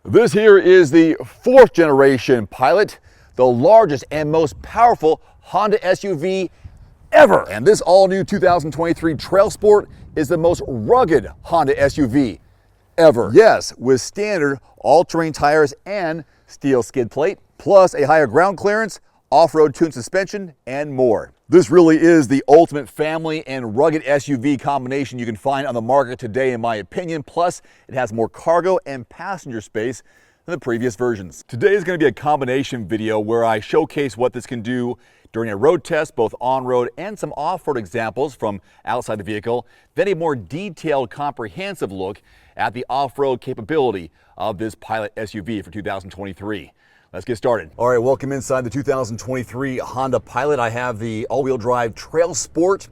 This here is the 4th generation Pilot, the largest and most powerful Honda SUV ever. And this all-new 2023 TrailSport is the most rugged Honda SUV ever. Yes, with standard all-terrain tires and steel skid plate, plus a higher ground clearance, off-road tuned suspension, and more. This really is the ultimate family and rugged SUV combination you can find on the market today, in my opinion. Plus, it has more cargo and passenger space than the previous versions. Today is going to be a combination video where I showcase what this can do during a road test, both on-road and some off-road examples from outside the vehicle, then a more detailed, comprehensive look at the off-road capability of this Pilot SUV for 2023. Let's get started. All right, welcome inside the 2023 Honda Pilot. I have the all-wheel drive TrailSport.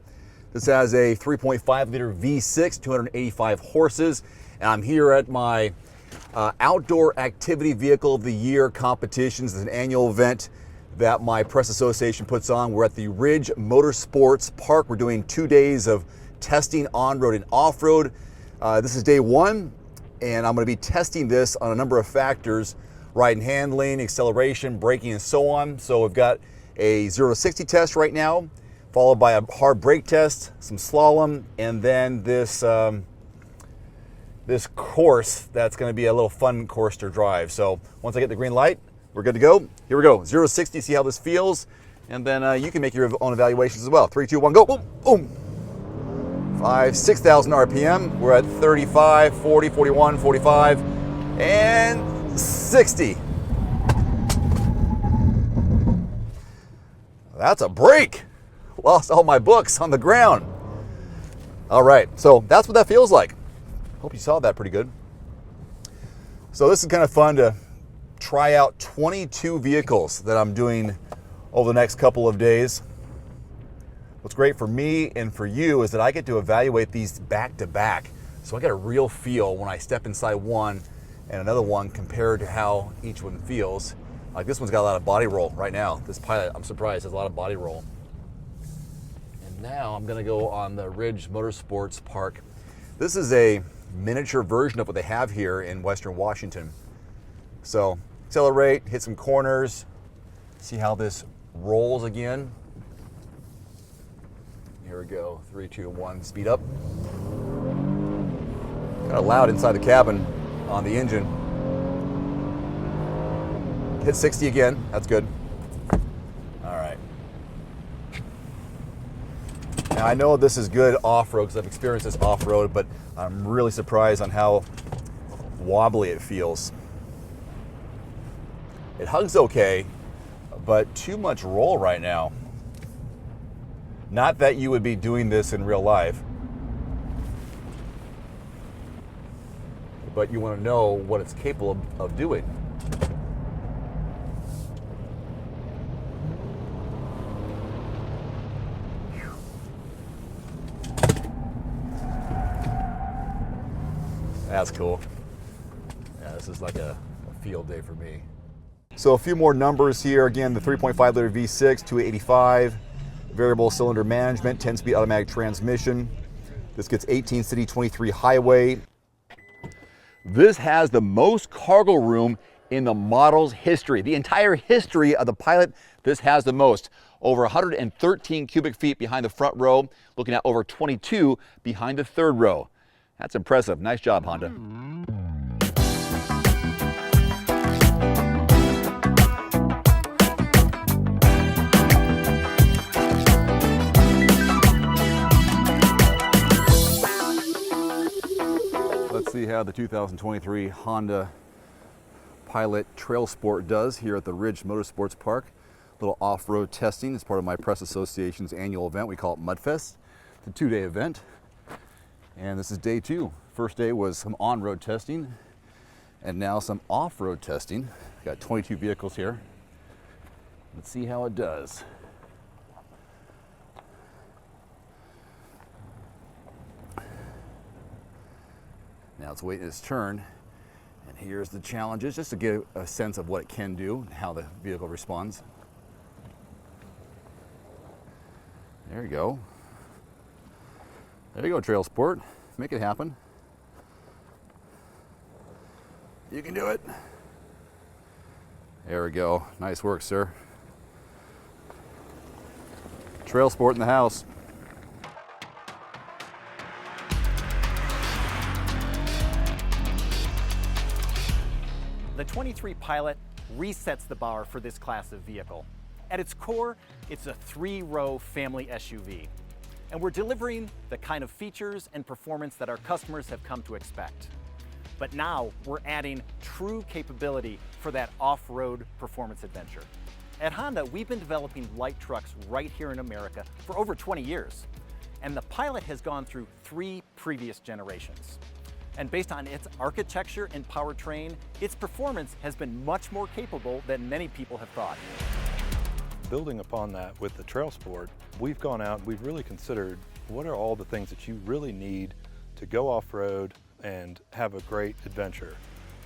This has a 3.5-liter V6, 285 horses, and I'm here at my Outdoor Activity Vehicle of the Year competitions. It's an annual event that my press association puts on. We're at the Ridge Motorsports Park. We're doing 2 days of testing on-road and off-road. This is day one, and I'm going to be testing this on a number of factors: ride and handling, acceleration, braking, and so on. So we've got a 0 to 60 test right now, followed by a hard brake test, some slalom, and then this this course that's going to be a little fun course to drive. So once I get the green light, we're good to go. Here we go, 0 to 60, see how this feels, and then you can make your own evaluations as well. 3, 2, 1, go, boom, boom. 5, 6,000 RPM. We're at 35, 40, 41, 45, and 60. That's a break. Lost all my books on the ground. All right, so that's what that feels like. Hope you saw that pretty good. So this is kind of fun to try out 22 vehicles that I'm doing over the next couple of days. What's great for me and for you is that I get to evaluate these back to back. So I get a real feel when I step inside one and another one compared to how each one feels. Like this one's got a lot of body roll right now. This Pilot, I'm surprised, has a lot of body roll. And now I'm gonna go on the Ridge Motorsports Park. This is a miniature version of what they have here in Western Washington. So accelerate, hit some corners, see how this rolls again. Here we go, 3, 2, 1, speed up. Kind of loud inside the cabin on the engine. Hit 60 again, that's good. All right. Now I know this is good off-road because I've experienced this off-road, but I'm really surprised on how wobbly it feels. It hugs okay, but too much roll right now. Not that you would be doing this in real life, but you want to know what it's capable of doing. That's cool. Yeah, this is like a field day for me. So a few more numbers here. Again, the 3.5-liter V6, 285, variable cylinder management, 10-speed automatic transmission. This gets 18 city, 23 highway. This has the most cargo room in the model's history. The entire history of the Pilot, this has the most. Over 113 cubic feet behind the front row, looking at over 22 behind the third row. That's impressive. Nice job, Honda. Let's see how the 2023 Honda Pilot TrailSport does here at the Ridge Motorsports Park. A little off-road testing as part of my press association's annual event. We call it Mudfest. It's a 2-day event. And this is day 2. First day was some on-road testing, and now some off-road testing. Got 22 vehicles here. Let's see how it does. Now it's waiting its turn, and here's the challenges, just to get a sense of what it can do and how the vehicle responds. There you go. There you go, TrailSport. Make it happen. You can do it. There we go. Nice work, sir. TrailSport in the house. The 23 Pilot resets the bar for this class of vehicle. At its core, it's a 3-row family SUV. And we're delivering the kind of features and performance that our customers have come to expect. But now we're adding true capability for that off-road performance adventure. At Honda, we've been developing light trucks right here in America for over 20 years. And the Pilot has gone through 3 previous generations. And based on its architecture and powertrain, its performance has been much more capable than many people have thought. Building upon that with the TrailSport, we've gone out and we've really considered what are all the things that you really need to go off-road and have a great adventure.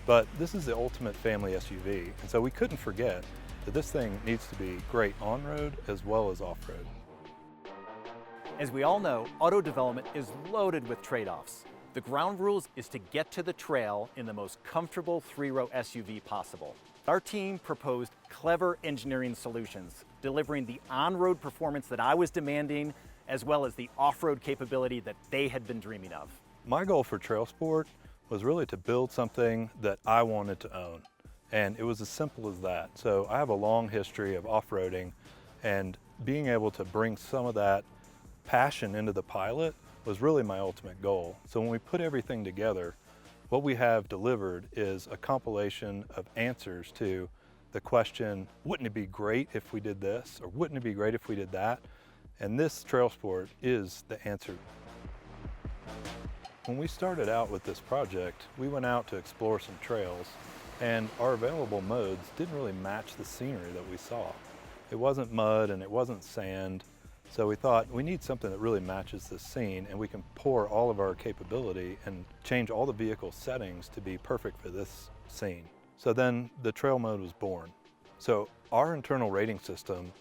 But this is the ultimate family SUV, and so we couldn't forget that this thing needs to be great on-road as well as off-road. As we all know, auto development is loaded with trade-offs. The ground rules is to get to the trail in the most comfortable 3-row SUV possible. Our team proposed clever engineering solutions, delivering the on-road performance that I was demanding, as well as the off-road capability that they had been dreaming of. My goal for TrailSport was really to build something that I wanted to own. And it was as simple as that. So I have a long history of off-roading, and being able to bring some of that passion into the Pilot was really my ultimate goal. So when we put everything together, what we have delivered is a compilation of answers to the question, wouldn't it be great if we did this? Or wouldn't it be great if we did that? And this TrailSport is the answer. When we started out with this project, we went out to explore some trails, and our available modes didn't really match the scenery that we saw. It wasn't mud and it wasn't sand. So we thought we need something that really matches this scene, and we can pour all of our capability and change all the vehicle settings to be perfect for this scene. So then the trail mode was born. So our internal rating system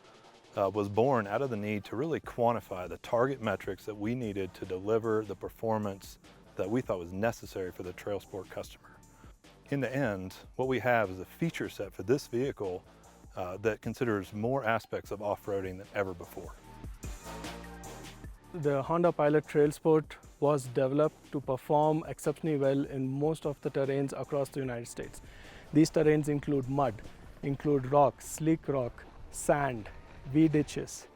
was born out of the need to really quantify the target metrics that we needed to deliver the performance that we thought was necessary for the TrailSport customer. In the end, what we have is a feature set for this vehicle that considers more aspects of off-roading than ever before. The Honda Pilot TrailSport was developed to perform exceptionally well in most of the terrains across the United States. These terrains include mud, include rock, slick rock, sand, V-ditches.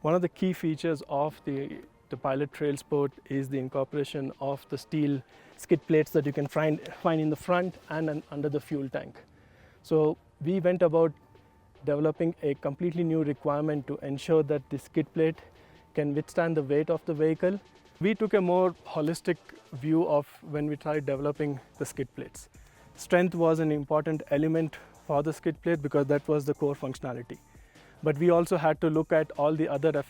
One of the key features of the Pilot TrailSport is the incorporation of the steel skid plates that you can find in the front and under the fuel tank. So we went about developing a completely new requirement to ensure that the skid plate can withstand the weight of the vehicle. We took a more holistic view of when we tried developing the skid plates. Strength was an important element for the skid plate because that was the core functionality. But we also had to look at all the other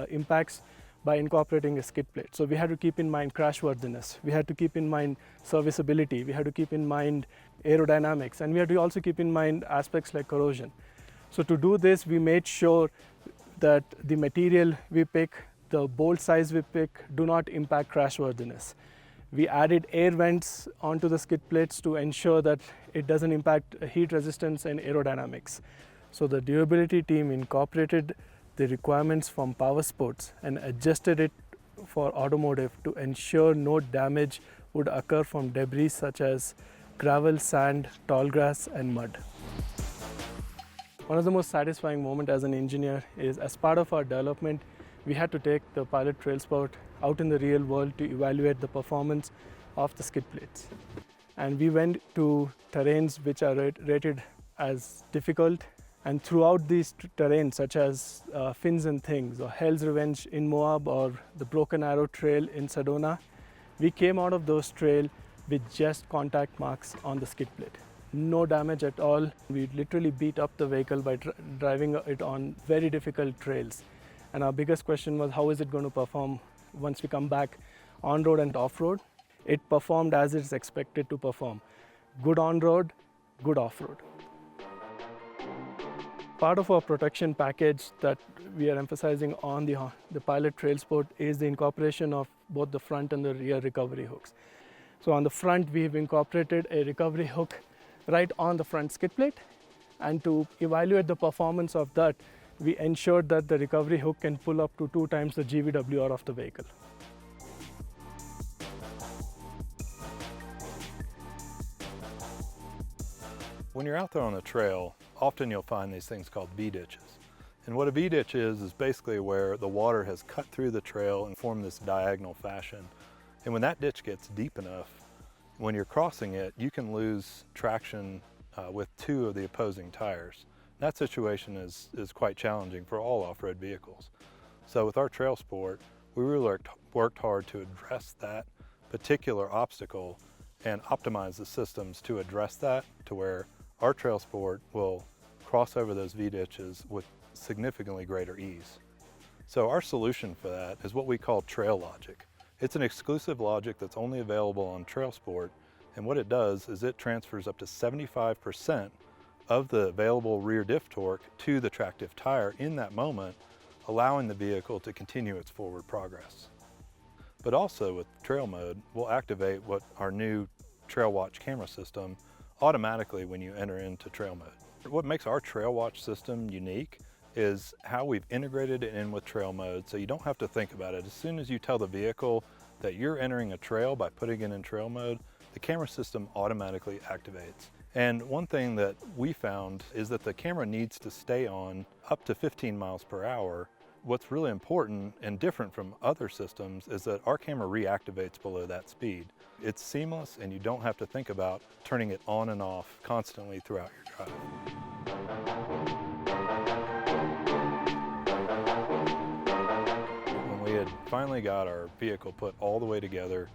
impacts by incorporating a skid plate. So we had to keep in mind crashworthiness, we had to keep in mind serviceability, we had to keep in mind aerodynamics, and we had to also keep in mind aspects like corrosion. So to do this, we made sure that the material we pick, the bolt size we pick, do not impact crashworthiness. We added air vents onto the skid plates to ensure that it doesn't impact heat resistance and aerodynamics. So the durability team incorporated the requirements from power sports and adjusted it for automotive to ensure no damage would occur from debris such as gravel, sand, tall grass, and mud. One of the most satisfying moments as an engineer is, as part of our development, we had to take the Pilot TrailSport out in the real world to evaluate the performance of the skid plates. And we went to terrains which are rated as difficult, and throughout these terrains such as Fins and Things or Hell's Revenge in Moab or the Broken Arrow Trail in Sedona, we came out of those trails with just contact marks on the skid plate. No damage at all. We literally beat up the vehicle by driving it on very difficult trails. And our biggest question was, how is it going to perform once we come back on-road and off-road? It performed as it's expected to perform. Good on-road, good off-road. Part of our protection package that we are emphasizing on the Pilot TrailSport is the incorporation of both the front and the rear recovery hooks. So on the front, we have incorporated a recovery hook right on the front skid plate. And to evaluate the performance of that, we ensured that the recovery hook can pull up to 2 times the GVWR of the vehicle. When you're out there on the trail, often you'll find these things called V-ditches. And what a V-ditch is basically where the water has cut through the trail and formed this diagonal fashion. And when that ditch gets deep enough, when you're crossing it, you can lose traction with 2 of the opposing tires. That situation is quite challenging for all off-road vehicles. So with our TrailSport, we really worked hard to address that particular obstacle and optimize the systems to address that, to where our TrailSport will cross over those V-ditches with significantly greater ease. So our solution for that is what we call Trail Logic. It's an exclusive logic that's only available on TrailSport, and what it does is it transfers up to 75% of the available rear diff torque to the tractive tire in that moment, allowing the vehicle to continue its forward progress. But also with trail mode, we'll activate what our new Trail Watch camera system automatically when you enter into trail mode. What makes our Trail Watch system unique is how we've integrated it in with trail mode, so you don't have to think about it. As soon as you tell the vehicle that you're entering a trail by putting it in trail mode, the camera system automatically activates. And one thing that we found is that the camera needs to stay on up to 15 miles per hour. What's really important and different from other systems is that our camera reactivates below that speed. It's seamless and you don't have to think about turning it on and off constantly throughout your drive. When we had finally got our vehicle put all the way together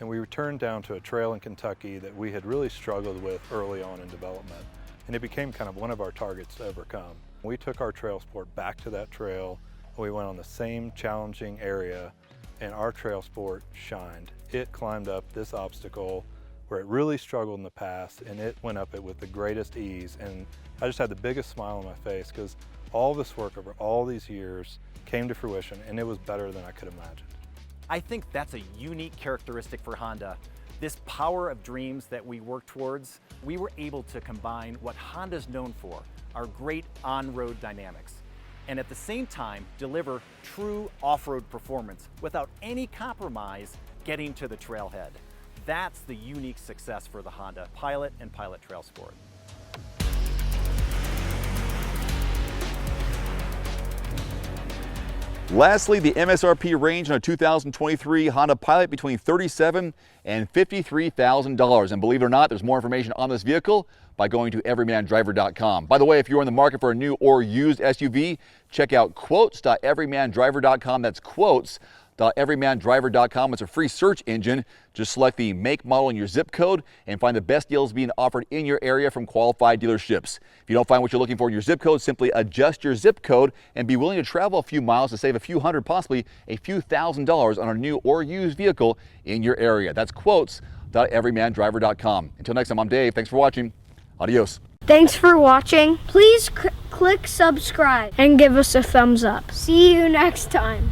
and we returned down to a trail in Kentucky that we had really struggled with early on in development, and it became kind of one of our targets to overcome. We took our TrailSport back to that trail. We went on the same challenging area and our TrailSport shined. It climbed up this obstacle where it really struggled in the past, and it went up it with the greatest ease. And I just had the biggest smile on my face because all this work over all these years came to fruition, and it was better than I could imagine. I think that's a unique characteristic for Honda. This power of dreams that we work towards, we were able to combine what Honda's known for, our great on-road dynamics, and at the same time deliver true off-road performance without any compromise getting to the trailhead. That's the unique success for the Honda Pilot and Pilot TrailSport. Lastly, the MSRP range on a 2023 Honda Pilot between $37,000 and $53,000. And believe it or not, there's more information on this vehicle by going to everymandriver.com. By the way, if you're in the market for a new or used SUV, check out quotes.everymandriver.com. That's quotes.everymandriver.com. It's a free search engine. Just select the make, model, and your zip code and find the best deals being offered in your area from qualified dealerships. If you don't find what you're looking for in your zip code, simply adjust your zip code and be willing to travel a few miles to save a few hundred, possibly a few $1,000s on a new or used vehicle in your area. That's quotes.everymandriver.com. Until next time, I'm Dave. Thanks for watching. Adios. Thanks for watching. Please click subscribe and give us a thumbs up. See you next time.